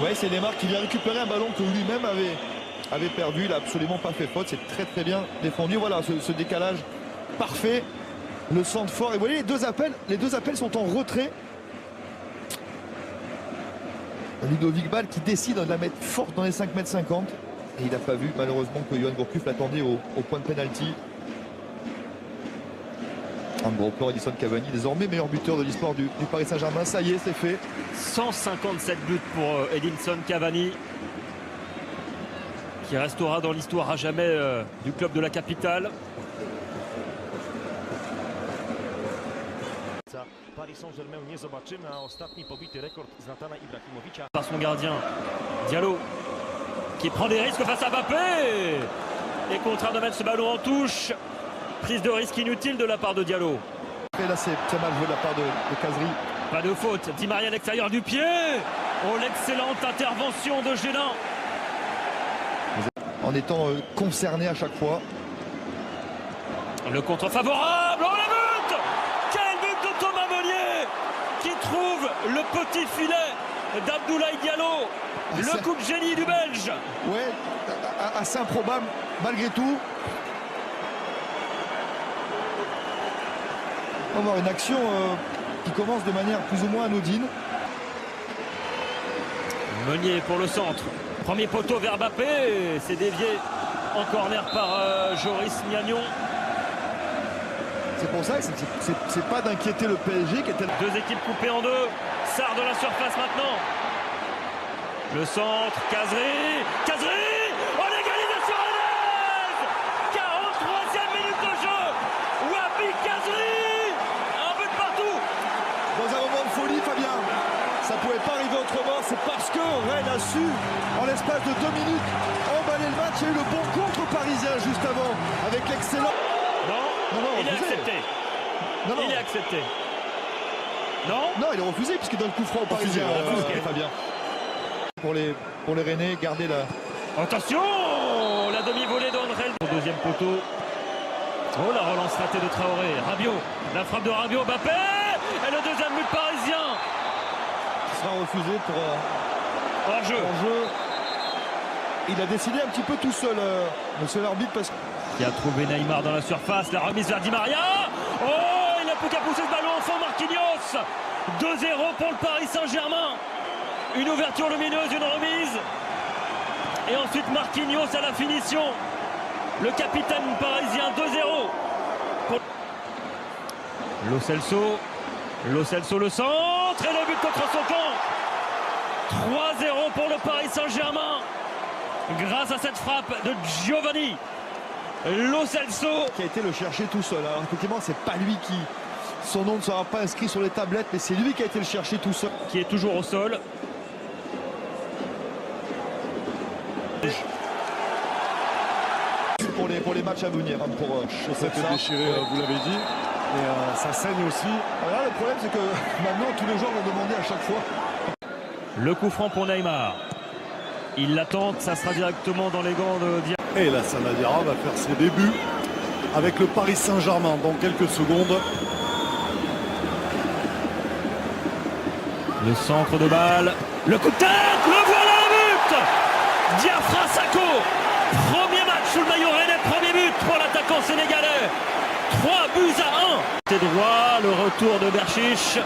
Ouais, c'est Neymar qui vient récupérer un ballon que lui-même avait perdu. Il n'a absolument pas fait faute. C'est très très bien défendu. Voilà ce décalage parfait. Le centre fort. Et vous voyez, les deux appels sont en retrait. Ludovic Ball qui décide de la mettre forte dans les 5,50 m. Et il n'a pas vu malheureusement que Johan Gourcuff l'attendait au point de pénalty. Un gros plan, Edinson Cavani, désormais meilleur buteur de l'histoire du Paris Saint-Germain. Ça y est, c'est fait. 157 buts pour Edinson Cavani, qui restera dans l'histoire à jamais du club de la capitale. Paris Saint-Germain nie zobaczymy, a ostatni pobity rekord Zlatana Ibrahimowicza. Par son gardien, Diallo, qui prend des risques face à Mbappé et contraint de mettre ce ballon en touche. Prise de risque inutile de la part de Diallo. Et là, c'est mal joué de la part de Kazri. Pas de faute. Di Maria à l'extérieur du pied. Oh, l'excellente intervention de Génin. En étant concerné à chaque fois. Le contre favorable. Oh, le but! Quel but de Thomas Meunier qui trouve le petit filet d'Abdoulaye Diallo. Le coup de génie du Belge. Ouais, assez improbable malgré tout. On va voir une action qui commence de manière plus ou moins anodine. Meunier pour le centre. Premier poteau vers Mbappé. C'est dévié en corner par Joris Gnagnon. C'est pour ça que c'est pas d'inquiéter le PSG qui était... Deux équipes coupées en deux. Sarr de la surface maintenant. Le centre, Kazri. Oh, l'égalisation Rennes. 43e minute de jeu. Wabi Kazri. Un but partout. Dans un moment de folie, Fabien. Ça pouvait pas arriver autrement. C'est parce que Rennes a su, en l'espace de 2 minutes, emballer le match. Il y a eu le bon contre parisien juste avant, avec l'excellent... Non, il est accepté. Non. Il est accepté. Non, il est refusé puisqu'il donne le coup franc au Parisien. Fabien. Pour les Rennais, gardez la... Attention, la demi-volée d'André. Au deuxième poteau. Oh, la relance ratée de Traoré. Rabiot, la frappe de Rabiot, Mbappé. Et le deuxième but parisien. Qui sera refusé pour hors-jeu. Il a décidé un petit peu tout seul, monsieur l'arbitre, parce que... Qui a trouvé Neymar dans la surface, la remise vers Di Maria. Oh, il n'a plus qu'à pousser ce ballon au fond, Marquinhos. 2-0 pour le Paris Saint-Germain. Une ouverture lumineuse, une remise. Et ensuite Marquinhos à la finition. Le capitaine parisien, 2-0. Pour... Lo Celso, le centre et le but contre son camp. 3-0 pour le Paris Saint-Germain. Grâce à cette frappe de Giovanni Lo Celso, qui a été le chercher tout seul. Alors effectivement, c'est pas lui qui... Son nom ne sera pas inscrit sur les tablettes, mais c'est lui qui a été le chercher tout seul. Qui est toujours au sol. Pour les matchs à venir, hein, pour ça peut déchirer, vous l'avez dit. Et ça saigne aussi. Alors là, le problème, c'est que maintenant, tous les joueurs vont demander à chaque fois. Le coup franc pour Neymar. Il l'attend, ça sera directement dans les gants de Diarra. Et la Sanadiara va faire ses débuts avec le Paris Saint-Germain dans quelques secondes. Le centre de balle, le coup de tête, le voilà le but. Diafra Sakho, premier match sous le maillot rennais, premier but pour l'attaquant sénégalais. 3-1. C'est droit, le retour de Berchiche.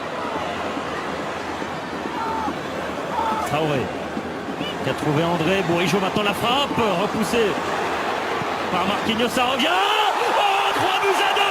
Traoré qui a trouvé André, Bourigeaud maintenant la frappe, repoussé par Marquinhos, ça revient. Oh, 3-2.